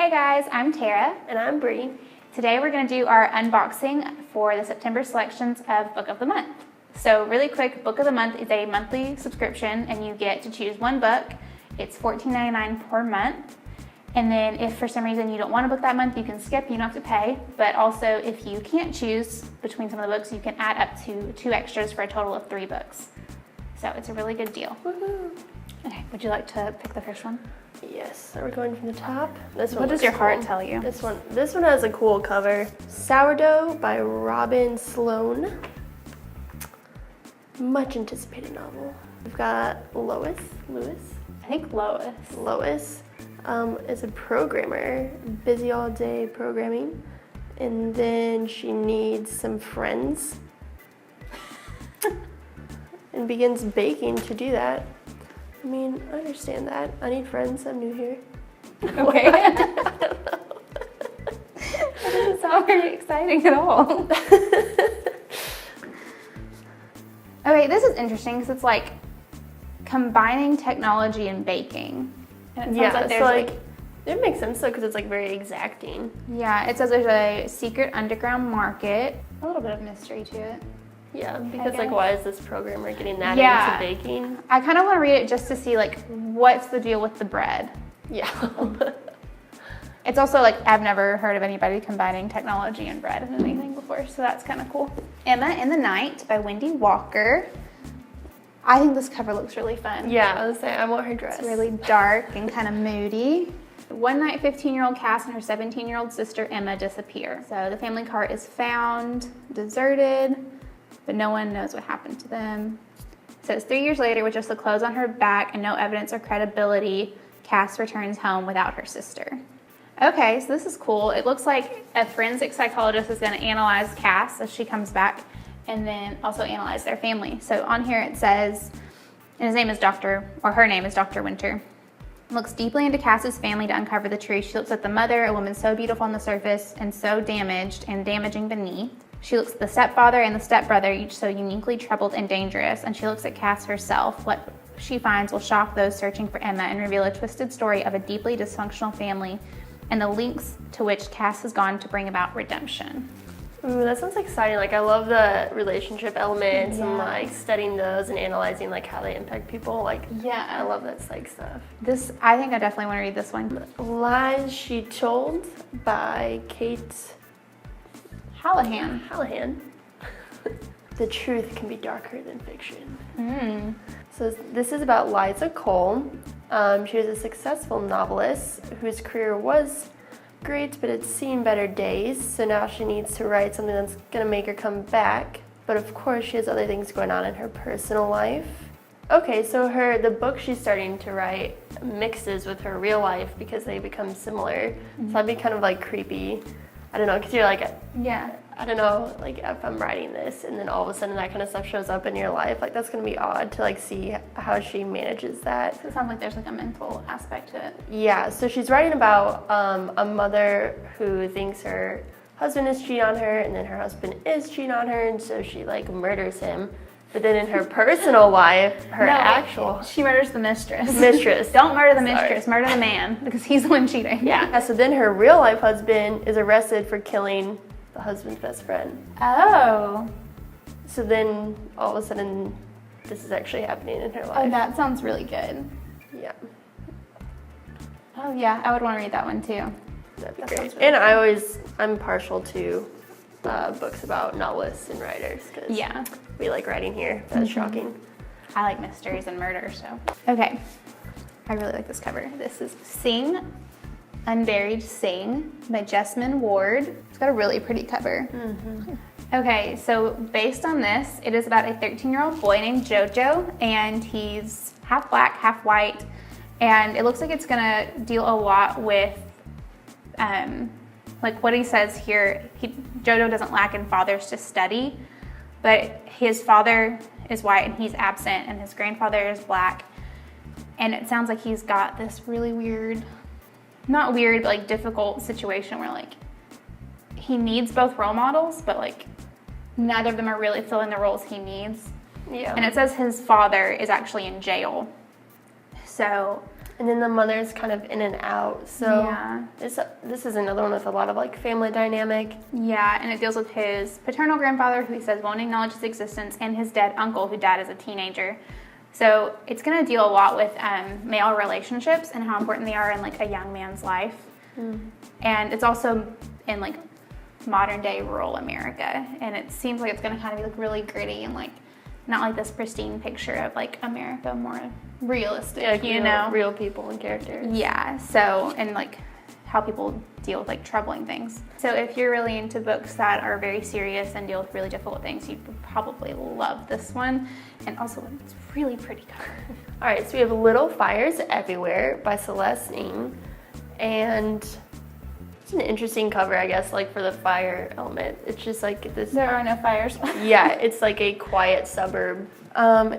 Hey guys, I'm Tara. And I'm Bree. Today we're going to do our unboxing for the September selections of Book of the Month. So really quick, Book of the Month is a monthly subscription and you get to choose one book. It's $14.99 per month. And then if for some reason you don't want a book that month, you can skip, you don't have to pay. But also if you can't choose between some of the books, you can add up to 2 extras for a total of 3 books. So it's a really good deal. Woohoo. Okay, would you like to pick the first one? Yes, are we going from the top? This one. What does your heart tell you? This one has a cool cover. Sourdough by Robin Sloan. Much anticipated novel. We've got Lewis. I think Lois. Lois is a programmer, busy all day programming, and then she needs some friends and begins baking to do that. I mean, I understand that. I need friends. I'm new here. Okay. That doesn't sound very exciting at all. Okay, this is interesting because it's like combining technology and baking. And it sounds like there's it makes sense though because it's like very exacting. Yeah, it says there's a secret underground market. A little bit of mystery to it. Yeah, because like why is this programmer getting that into baking? I kind of want to read it just to see like what's the deal with the bread. Yeah. It's also like I've never heard of anybody combining technology and bread in anything before, so that's kind of cool. Emma in the Night by Wendy Walker. I think this cover looks really fun. Yeah, I was saying I want her dress. It's really dark and kind of moody. One night, 15-year-old Cass and her 17-year-old sister Emma disappear. So the family car is found, deserted, but no one knows what happened to them. It says 3 years later, with just the clothes on her back and no evidence or credibility, Cass returns home without her sister. Okay, so this is cool. It looks like a forensic psychologist is going to analyze Cass as she comes back and then also analyze their family. So on here it says, and her name is Dr. Winter. Looks deeply into Cass's family to uncover the truth. She looks at the mother, a woman so beautiful on the surface and so damaged and damaging beneath. She looks at the stepfather and the stepbrother, each so uniquely troubled and dangerous, and she looks at Cass herself. What she finds will shock those searching for Emma and reveal a twisted story of a deeply dysfunctional family and the links to which Cass has gone to bring about redemption. Ooh, that sounds exciting. Like I love the relationship elements and like studying those and analyzing like how they impact people. Like I love that psych stuff. I think I definitely want to read this one. Lies She Told by Kate Hallahan. The truth can be darker than fiction. So this is about Liza Cole. She was a successful novelist whose career was great, but it's seen better days. So now she needs to write something that's gonna make her come back. But of course, she has other things going on in her personal life. Okay, so the book she's starting to write mixes with her real life because they become similar. So that'd be kind of like creepy. I don't know, because you're like, I don't know, like if I'm writing this and then all of a sudden that kind of stuff shows up in your life, like that's going to be odd to like see how she manages that. So it sounds like there's like a mental aspect to it. Yeah, so she's writing about a mother who thinks her husband is cheating on her and then her husband is cheating on her and so she like murders him. But then in her personal life, she murders the mistress. Don't murder the mistress, murder the man, because he's the one cheating. Yeah, so then her real life husband is arrested for killing the husband's best friend. Oh. So then all of a sudden, this is actually happening in her life. Oh, that sounds really good. Yeah. Oh yeah, I would want to read that one too. That'd be great. And I'm partial to books about novelists and writers because we like writing here. That's shocking. I like mysteries and murder, so. Okay, I really like this cover. This is Sing, Unburied Sing by Jessamine Ward. It's got a really pretty cover. Okay, so based on this, it is about a 13-year-old boy named Jojo, and he's half black, half white, and it looks like it's gonna deal a lot with like what he says here, Jojo doesn't lack in fathers to study, but his father is white and he's absent and his grandfather is black. And it sounds like he's got this really weird, not weird, but like difficult situation where like he needs both role models, but like neither of them are really filling the roles he needs. Yeah. And it says his father is actually in jail. So And then the mother's kind of in and out. So Yeah. this is another one with a lot of like family dynamic. Yeah, and it deals with his paternal grandfather, who he says won't acknowledge his existence, and his dead uncle, who died as a teenager. So it's going to deal a lot with male relationships and how important they are in like a young man's life. And it's also in like modern day rural America, and it seems like it's going to kind of be like really gritty and like not like this pristine picture of like America, more realistic, Yeah, like you know? real people and characters. Yeah, so, and like how people deal with like troubling things. So if you're really into books that are very serious and deal with really difficult things, you would probably love this one. And also, it's really pretty cover. All right, so we have Little Fires Everywhere by Celeste Ng. And it's an interesting cover, I guess, like for the fire element. It's just like this. There are no fires. Yeah, it's like a quiet suburb.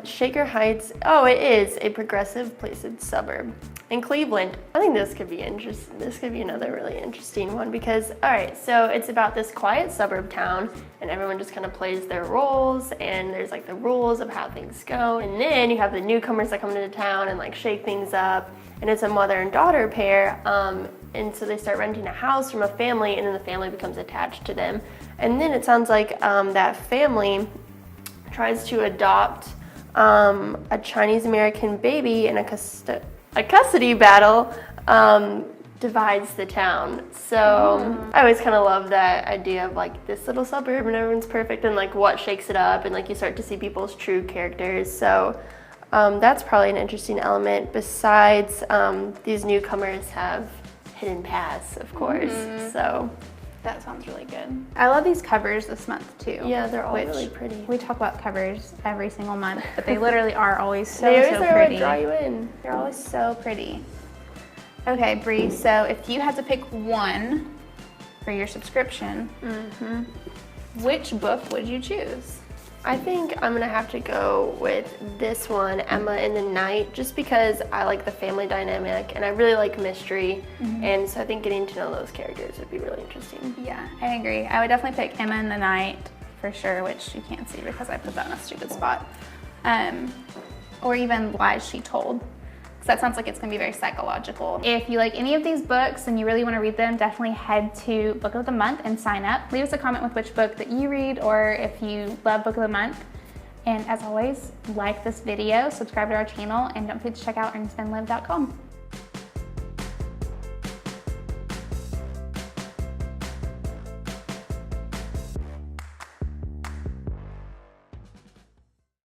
Shaker Heights, oh, it is a progressive placid suburb in Cleveland. I think this could be interesting. This could be another really interesting one because, all right, so it's about this quiet suburb town and everyone just kind of plays their roles and there's like the rules of how things go. And then you have the newcomers that come into town and like shake things up. And it's a mother and daughter pair. And so they start renting a house from a family and then the family becomes attached to them. And then it sounds like that family tries to adopt a Chinese American baby, and a custody battle divides the town. So I always kind of love that idea of like this little suburb and everyone's perfect and like what shakes it up, and like you start to see people's true characters. So that's probably an interesting element. Besides, these newcomers have hidden paths, of course. So that sounds really good. I love these covers this month too. Yeah, they're all really pretty. We talk about covers every single month, but they literally are always so They always pretty. draw you in. They're always so pretty. Okay, Bree, so if you had to pick one for your subscription, which book would you choose? I think I'm gonna have to go with this one, Emma in the Night, just because I like the family dynamic and I really like mystery, and so I think getting to know those characters would be really interesting. Yeah, I agree. I would definitely pick Emma in the Night for sure, which you can't see because I put that in a stupid spot. Or even Lies She Told, because that sounds like it's gonna be very psychological. If you like any of these books and you really wanna read them, definitely head to Book of the Month and sign up. Leave us a comment with which book that you read or if you love Book of the Month. And as always, like this video, subscribe to our channel, and don't forget to check out earnspendlive.com.